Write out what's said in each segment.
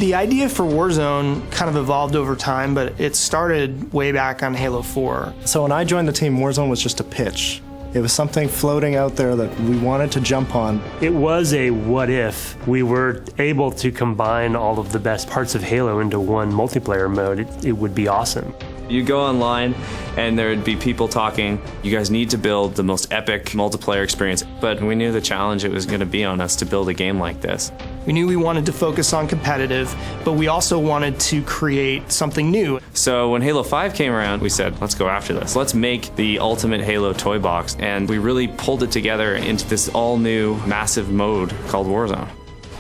The idea for Warzone kind of evolved over time, but it started way back on Halo 4. So when I joined the team, Warzone was just a pitch. It was something floating out there that we wanted to jump on. It was a what if we were able to combine all of the best parts of Halo into one multiplayer mode. It would be awesome. You go online and there would be people talking, you guys need to build the most epic multiplayer experience. But we knew the challenge it was going to be on us to build a game like this. We knew we wanted to focus on competitive, but we also wanted to create something new. So when Halo 5 came around, we said, let's go after this. Let's make the ultimate Halo toy box. And we really pulled it together into this all new massive mode called Warzone.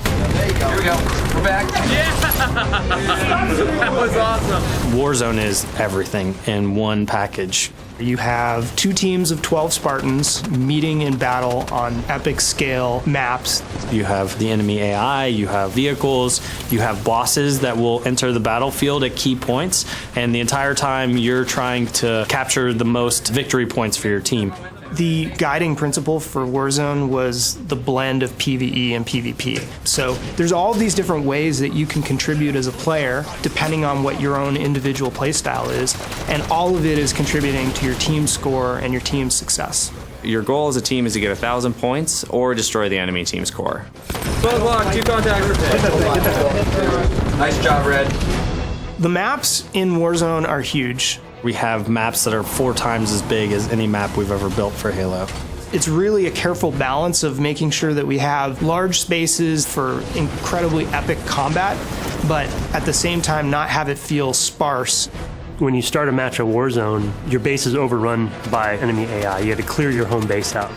There you go. Here we go. We're back. Yeah! That was awesome. Warzone is everything in one package. You have 2 teams of 12 Spartans meeting in battle on epic scale maps. You have the enemy AI, you have vehicles, you have bosses that will enter the battlefield at key points, and the entire time you're trying to capture the most victory points for your team. The guiding principle for Warzone was the blend of PvE and PvP. So there's all these different ways that you can contribute as a player depending on what your own individual playstyle is, and all of it is contributing to your team score and your team's success. Your goal as a team is to get 1,000 points or destroy the enemy team's core. 12 lock, 2 contacts. Nice job, Red. The maps in Warzone are huge. We have maps that are 4 times as big as any map we've ever built for Halo. It's really a careful balance of making sure that we have large spaces for incredibly epic combat, but at the same time not have it feel sparse. When you start a match of Warzone, your base is overrun by enemy AI. You have to clear your home base out.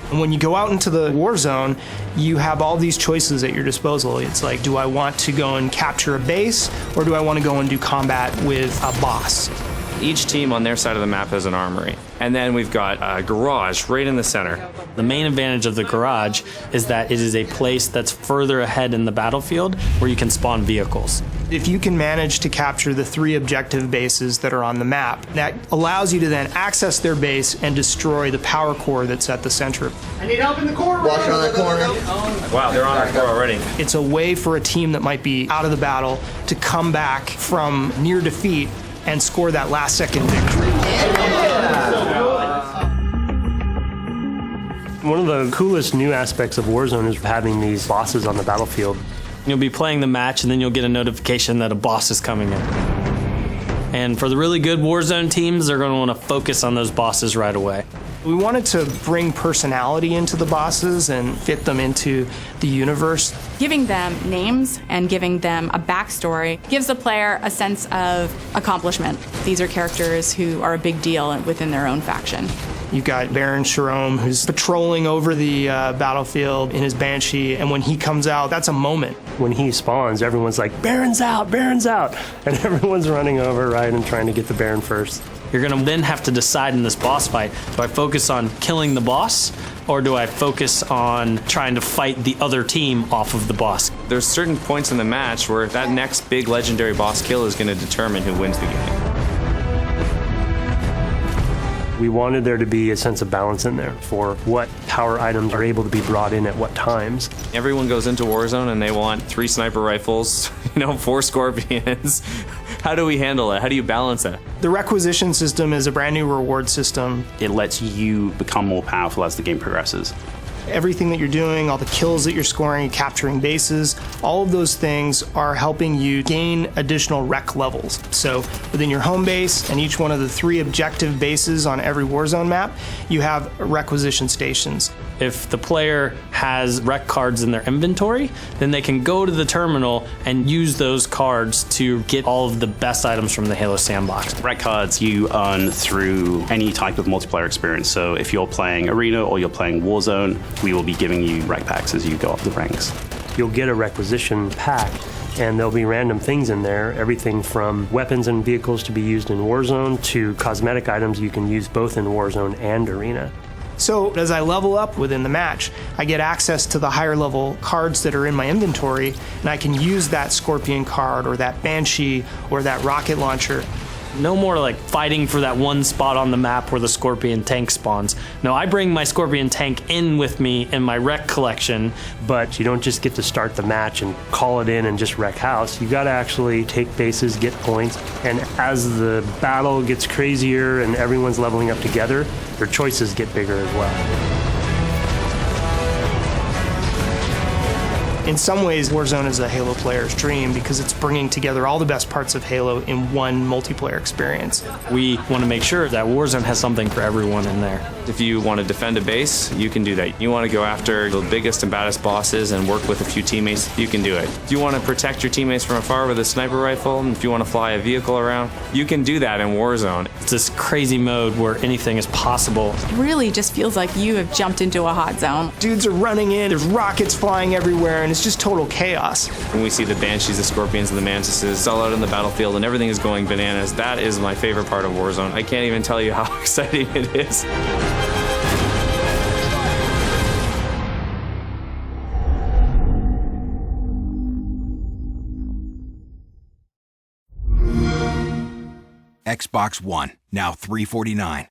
And when you go out into the war zone, you have all these choices at your disposal. It's like, do I want to go and capture a base, or do I want to go and do combat with a boss? Each team on their side of the map has an armory. And then we've got a garage right in the center. The main advantage of the garage is that it is a place that's further ahead in the battlefield where you can spawn vehicles. If you can manage to capture the 3 objective bases that are on the map, that allows you to then access their base and destroy the power core that's at the center. I need help in the corner. Watch on that corner. Wow, they're on our core already. It's a way for a team that might be out of the battle to come back from near defeat and score that last second victory. One of the coolest new aspects of Warzone is having these bosses on the battlefield. You'll be playing the match and then you'll get a notification that a boss is coming in. And for the really good Warzone teams, they're going to want to focus on those bosses right away. We wanted to bring personality into the bosses and fit them into the universe. Giving them names and giving them a backstory gives the player a sense of accomplishment. These are characters who are a big deal within their own faction. You've got Baron Sharom, who's patrolling over the battlefield in his Banshee, and when he comes out, that's a moment. When he spawns, everyone's like, Baron's out, Baron's out! And everyone's running over, right, and trying to get the Baron first. You're going to then have to decide in this boss fight, do I focus on killing the boss, or do I focus on trying to fight the other team off of the boss? There's certain points in the match where that next big legendary boss kill is going to determine who wins the game. We wanted there to be a sense of balance in there for what power items are able to be brought in at what times. Everyone goes into Warzone and they want 3 sniper rifles, 4 scorpions. How do we handle it? How do you balance that? The requisition system is a brand new reward system. It lets you become more powerful as the game progresses. Everything that you're doing, all the kills that you're scoring, capturing bases, all of those things are helping you gain additional rec levels. So within your home base and each one of the 3 objective bases on every Warzone map, you have requisition stations. If the player has rec cards in their inventory, then they can go to the terminal and use those cards to get all of the best items from the Halo sandbox. Rec cards you earn through any type of multiplayer experience. So if you're playing Arena or you're playing Warzone, we will be giving you rec packs as you go up the ranks. You'll get a requisition pack, and there'll be random things in there, everything from weapons and vehicles to be used in Warzone to cosmetic items you can use both in Warzone and Arena. So as I level up within the match, I get access to the higher level cards that are in my inventory, and I can use that Scorpion card or that Banshee or that rocket launcher No more like fighting for that one spot on the map where the Scorpion tank spawns. No, I bring my Scorpion tank in with me in my wreck collection. But you don't just get to start the match and call it in and just wreck house. You got to actually take bases, get points, and as the battle gets crazier and everyone's leveling up together, your choices get bigger as well. In some ways, Warzone is a Halo player's dream because it's bringing together all the best parts of Halo in one multiplayer experience. We want to make sure that Warzone has something for everyone in there. If you want to defend a base, you can do that. You want to go after the biggest and baddest bosses and work with a few teammates, you can do it. If you want to protect your teammates from afar with a sniper rifle, and if you want to fly a vehicle around, you can do that in Warzone. It's this crazy mode where anything is possible. It really just feels like you have jumped into a hot zone. Dudes are running in, there's rockets flying everywhere, and it's just total chaos. When we see the Banshees, the Scorpions, and the Mantises all out in the battlefield and everything is going bananas, that is my favorite part of Warzone. I can't even tell you how exciting it is. Xbox One, now $349.